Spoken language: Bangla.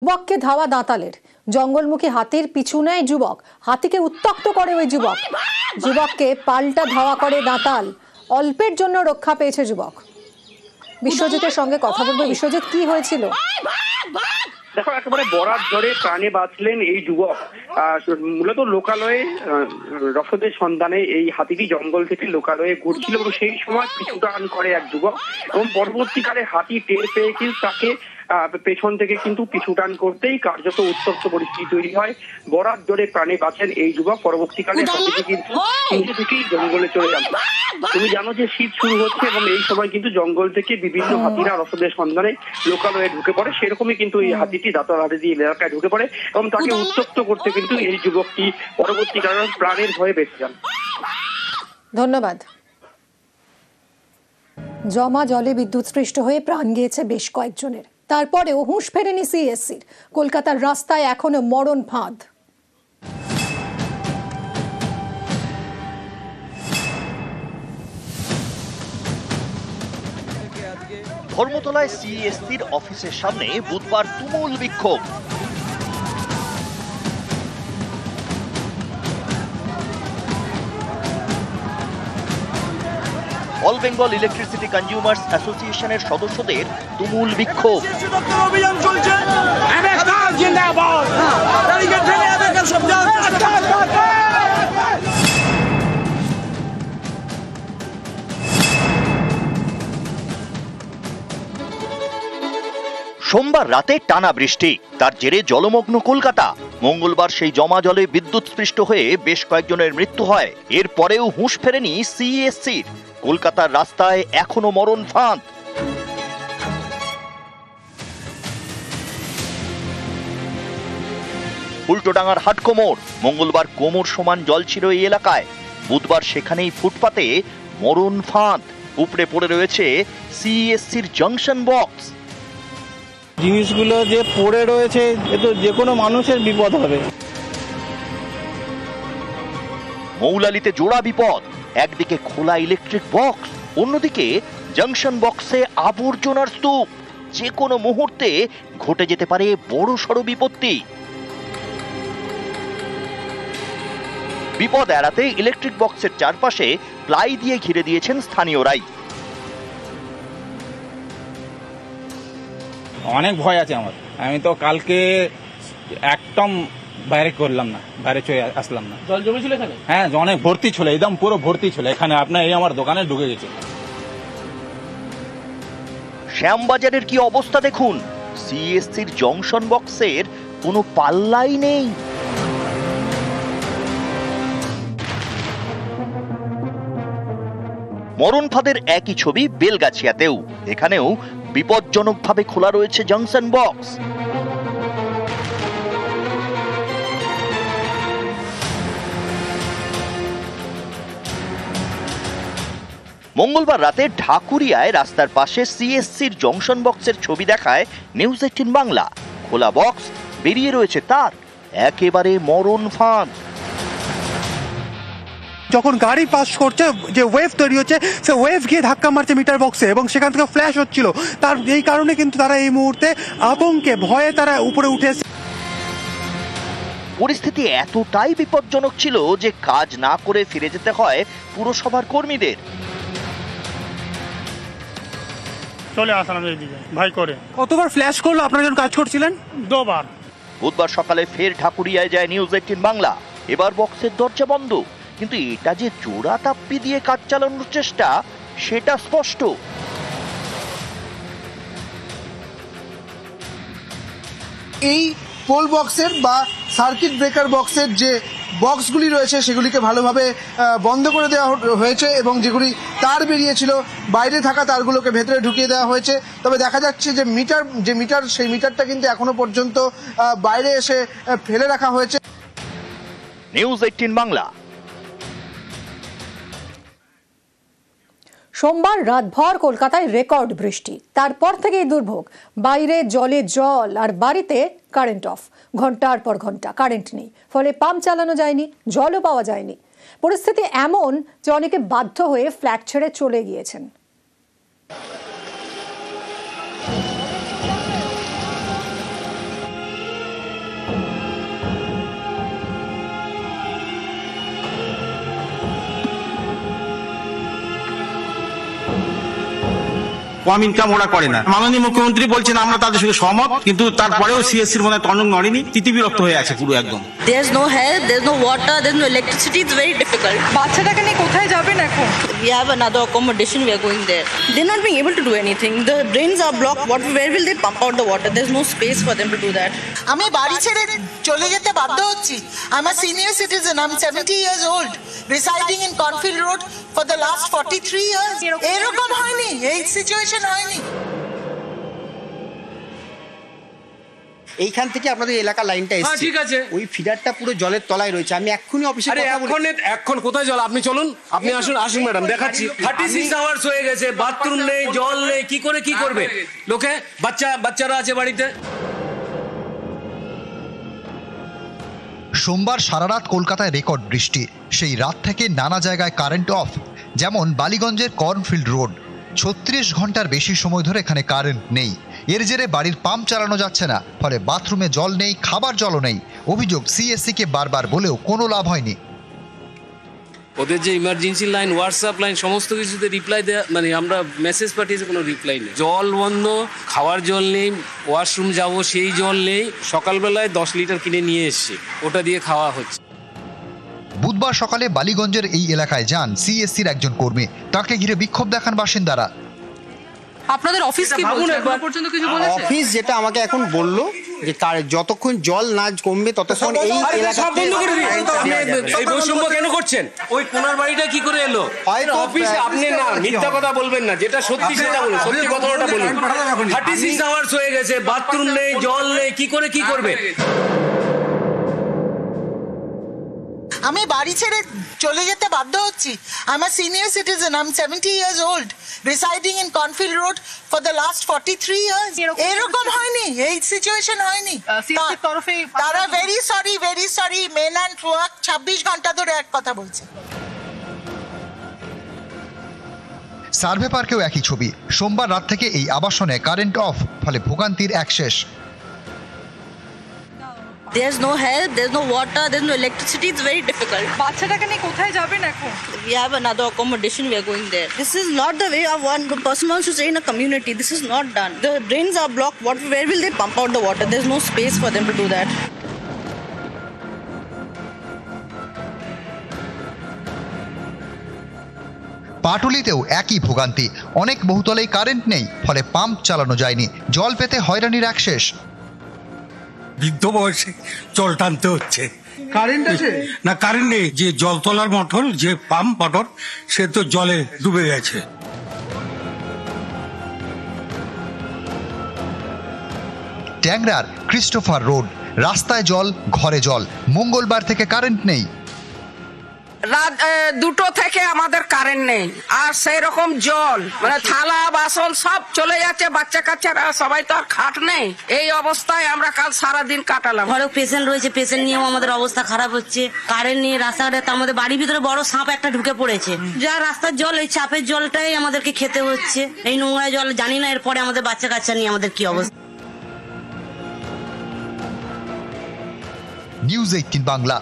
যুবককে ধাওয়া দাঁতালের, জঙ্গলমুখী হাতির পিছু নেয় যুবক, হাতিকে উত্ত্যক্ত করে ওই যুবক, যুবককে পাল্টা ধাওয়া করে দাঁতাল, অল্পের জন্য রক্ষা পেয়েছে যুবক। বিশ্বজিতের সঙ্গে কথা বলবো। বিশ্বজিৎ, কি হয়েছিল? দেখো, একেবারে বরাত ধরে প্রাণে বাঁচলেন এই যুবক। মূলত লোকালয়ে রসদের সন্ধানে এই হাতিটি জঙ্গল থেকে লোকালয়ে ঘুরছিল এবং সেই সময় পিছুটান করে এক যুবক এবং পরবর্তীকালে হাতি টের পেয়ে কিন্তু তাকে পেছন থেকে কিন্তু পিছুটান করতেই কার্যত উত্তপ্ত পরিস্থিতি তৈরি হয়। বরাত ধরে প্রাণে বাঁচেন এই যুবক। পরবর্তীকালে হাতিটি কিন্তু নিজে থেকেই জঙ্গলে চলে যান। তুমি জানো যে শীত শুরু হচ্ছে এবং এই সময় কিন্তু জঙ্গল থেকে বিভিন্ন হাতিরা রসদের সন্ধানে লোকালয়ে ঢুকে পড়ে। সেরকমই কিন্তু এই হাতিটি দাঁতাল হাতি এলাকায় ঢুকে পড়ে এবং তাকে উত্তপ্ত করতে কিন্তু এই যুবকটি পরবর্তীকালে প্রাণের ভয়ে বেঁচে যান। ধন্যবাদ। জমা জলে বিদ্যুৎস্পৃষ্ট হয়ে প্রাণ গিয়েছে বেশ কয়েকজনের, তারপরেও হুঁশ ফেরেনি সিএসসির। কলকাতার রাস্তায় এখনো মরণ ফাঁদ। ধর্মতলায় সিএসসির অফিসের সামনে বুধবার তুমুল বিক্ষোভ। অল বেঙ্গল ইলেকট্রিসিটি কনজিউমার্স অ্যাসোসিয়েশনের সদস্যদের তুমুল বিক্ষোভ। সোমবার রাতে টানা বৃষ্টি, তার জেরে জলমগ্ন কলকাতা। মঙ্গলবার সেই জমা জলে বিদ্যুৎস্পৃষ্ট হয়ে বেশ কয়েকজনের মৃত্যু হয়। এরপরেও হুঁশ ফেরেনি সিএসসির। কলকাতার রাস্তায় এখনো মরণ ফাঁদ। উল্টোডাঙ্গার হাটকোমর, মঙ্গলবার কোমর সমান জল ছিল এই এলাকায়। বুধবার সেখানেই ফুটপাতে মরণ ফাঁদ। উপড়ে পড়ে রয়েছে সিএসসির জাংশন বক্স। জিনিসগুলো যে পড়ে রয়েছে, এ তো যে কোনো মানুষের বিপদ হবে। মৌলালিতে জোড়া বিপদ, একদিকে খোলা ইলেকট্রিক বক্স, অন্যদিকে জাংশন বক্সে আবর্জনার স্তূপ। যে কোনো মুহূর্তে ঘটে যেতে পারে বড়সড় বিপত্তি। বিপদ এড়াতে ইলেকট্রিক বক্সের চারপাশে প্লাই দিয়ে ঘিরে দিয়েছেন স্থানীয়রাই। অনেক ভয় আছে আমার। আমি তো কালকে একদম বাইরে করলাম না, বাইরে চলে আসলাম না। জল জমেছিল এখানে? হ্যাঁ, অনেক ভর্তি ছিল, একদম পুরো ভর্তি ছিল এখানে। আপনার এই আমার দোকানে ঢুকে গেছে। শ্যামবাজারের কি অবস্থা দেখুন, সিএসসির জংশন বক্সের কোনো পাল্লাই নেই। মরণ ফাঁদের একই ছবি বেলগাছিয়াতেও। এখানেও বিপজ্জনকভাবে খোলা রয়েছে জাংশন বক্স। মঙ্গলবার রাতে ঢাকুরিয়ায় রাস্তার পাশে সিএসসির জংশন বক্সের ছবি দেখায় নিউজ 18 বাংলা। খোলা বক্স, বেরিয়ে রয়েছে তার, একেবারে মরণ ফাঁদ। যখন গাড়ি পাস করছে, যে ওয়েভ তৈরি হচ্ছে, সে ওয়েভ গিয়ে ধাক্কা মারছে মিটার বক্সে এবং সেখান থেকে ফ্ল্যাশ হচ্ছিল। তার এই কারণে কিন্তু তারা এই মুহূর্তে আতঙ্কে ভয়ে তারা উপরে উঠে এসেছে। পরিস্থিতি এতটাই বিপজ্জনক ছিল যে কাজ না করে ফিরে যেতে হয় পুরসভার কর্মীদের। চলে আসলাম এইদিকে ভাই করে। কতবার ফ্ল্যাশ করলো আপনারা যখন কাজ করছিলেন? দুবার। বুধবার সকালে ফের ঢাকুরিয়ায় যায় নিউজ 18 বাংলা। এবার বক্সের দরজা বন্ধ, কিন্তু এটা যে জোড়া তাপ্পি দিয়ে কাজ চালানোর চেষ্টা সেটা স্পষ্ট। এই পোল বক্সের বা সার্কিট ব্রেকার বক্সের যে বক্সগুলি রয়েছে সেগুলিকে ভালোভাবে বন্ধ করে দেওয়া হয়েছে এবং যেগুলি তার বেরিয়েছিল বাইরে থাকা তারগুলোকে ভেতরে ঢুকিয়ে দেওয়া হয়েছে। তবে দেখা যাচ্ছে যে মিটার সেই মিটারটা কিন্তু এখনো পর্যন্ত বাইরে এসে ফেলে রাখা হয়েছে। নিউজ 18 বাংলা। সোমবার রাতভর কলকাতায় রেকর্ড বৃষ্টি, তারপর থেকেই দুর্ভোগ। বাইরে জলে জল আর বাড়িতে কারেন্ট অফ। ঘন্টার পর ঘন্টা কারেন্ট নেই, ফলে পাম্প চালানো যায়নি, জলও পাওয়া যায়নি। পরিস্থিতি এমন যে অনেকে বাধ্য হয়ে ফ্ল্যাট ছেড়ে চলে গিয়েছেন। কম ইনকাম ওরা করে না। মাননীয় মুখ্যমন্ত্রী বলছেন আমরা তাদের সঙ্গে সহমত, কিন্তু তারপরেও সিএসসির মনে তরঙ্গ নড়েনি, তিতিবিরক্ত হয়ে আছে পুরো একদম। There's no health, there's no water, there's no electricity. It's very difficult. বাচ্চাটাকে নিয়ে কোথায় যাবেন এখন? We have another accommodation. We are going there. They're not being able to do anything. The drains are blocked. Where will they pump out the water? There's no space for them to do that. আমি বাড়ি ছেড়ে চলে যেতে বাধ্য হচ্ছি। I'm a senior citizen. I'm 70 years old, residing in Cornfield Road for the last 43 years. এরকম হয়নি, এই সিচুয়েশন হয়নি। এইখান থেকে আপনাদের এলাকা লাইনটা এসেছে, ঠিক আছে, ওই ফিডারটা পুরো জলের তলায় রয়েছে। আমি এক্ষুনি অফিসে এখন কোথায় জল? আপনি চলুন, আপনি আসুন ম্যাডাম, দেখাচ্ছি। 36 আওয়ার্স হয়ে গেছে, বাথরুম নেই, জল নেই, কি করবে লোকে? বাচ্চারা আছে বাড়িতে। সোমবার সারা রাত কলকাতায় রেকর্ড বৃষ্টি। সেই রাত থেকে নানা জায়গায় কারেন্ট অফ, যেমন বালিগঞ্জের কর্নফিল্ড রোড। 36 ঘন্টার বেশি সময় ধরে এখানে কারেন্ট নেই। এর জেরে বাড়ির পাম্প চালানো যাচ্ছে না, ফলে বাথরুমে জল নেই, খাবার জলও নেই। অভিযোগ সিএসসিকে বারবার বলেও কোনো লাভ হয়নি। ওদের যে ইমার্জেন্সি লাইন, হোয়াটসঅ্যাপ লাইন, সমস্ত কিছুতে রিপ্লাই দেওয়া, মানে আমরা মেসেজ পাঠিয়েছি, কোনো রিপ্লাই নেই। জল বন্ধ, খাওয়ার জল নেই, ওয়াশরুম যাব সেই জল নেই। সকালবেলায় 10 লিটার কিনে নিয়ে এসছি, ওটা দিয়ে খাওয়া হচ্ছে। বুধবার সকালে বালিগঞ্জের এই এলাকায় যান সিএসসির একজন কর্মী। তাকে ঘিরে বিক্ষোভ দেখান বাসিন্দারা। আপনাদের অফিস কি বলছে? এখন পর্যন্ত কিছু বলেছে? অফিস যেটা আমাকে এখন বললো যে যতক্ষণ জল না কমবে ততক্ষণ এই এলাকা বন্ধ করে দিন। এই বৈষম্য কেন করছেন? ওই কোনার বাড়িটা কি করে এলো? অফিস আপনি না মিথ্যা কথা বলবেন না, যেটা সত্যি সেটা বলুন, সত্যি কথাটা বলুন। 36 আওয়ার্স হয়ে গেছে, বাথরুম নেই, জল নেই, কি করবে? আমি বাড়ি ছেড়ে চলে যেতে বাধ্য হচ্ছি। I'm a senior citizen. I'm 70 years old, residing in Cornfield Road for the last 43 years. এরকম হয়নি, এই সিচুয়েশন হয়নি। তারা very sorry, men and work 26 ঘন্টা ধরে এক কথা বলছে। সার্ভে পার্কেও একই ছবি। সোমবার রাত থেকে এই আবাসনে কারেন্ট অফ, ফলে ভোগান্তির এক শেষ। There's no help, there's no water, there's no electricity. It's very difficult. বাচ্চাটাকে নিয়ে কোথায় যাবেন এখন? We have another accommodation. We are going there. This is not the way one person wants to stay in a community. This is not done. The drains are blocked. Where will they pump out the water? There's no space for them to do that. পাটুলিতেও একই ভোগান্তি। অনেক বহুতলেই কারেন্ট নেই, ফলে পাম্প চালানো যায়নি। জল পেতে হয়রানির এক শেষ। বৃদ্ধ বয়সে জল টানতে হচ্ছে। কারেন্ট আছে না? কারেন্ট নেই। যে জল তোলার মোটর, যে পাম্প মোটর, সে তো জলে ডুবে গেছে। ট্যাংরার ক্রিস্টোফার রোড, রাস্তায় জল, ঘরে জল। মঙ্গলবার থেকে কারেন্ট নেই। রাত 2টো থেকে আমাদের কারেন্ট নেই, আর সেই রকম জল, মানে থালা বাসন সব চলে যাচ্ছে। বাচ্চা কাচ্চারা সবাই তো আর খাট নেই। এই অবস্থায় আমরা কাল সারাদিন কাটালাম। ঘরে পেশেন্ট রয়েছে, পেশেন্ট নিয়েও আমাদের অবস্থা খারাপ হচ্ছে। কারেন্ট নিয়ে রাস্তাঘাটে, তার মধ্যে বাড়ির ভিতরে বড় সাপ একটা ঢুকে পড়েছে। যা রাস্তার জল, এই চাপের জলটাই আমাদেরকে খেতে হচ্ছে। এই নোংরা জল, জানি না এরপরে আমাদের বাচ্চা কাচ্চা নিয়ে আমাদের কি অবস্থা। নিউজ 18 বাংলা।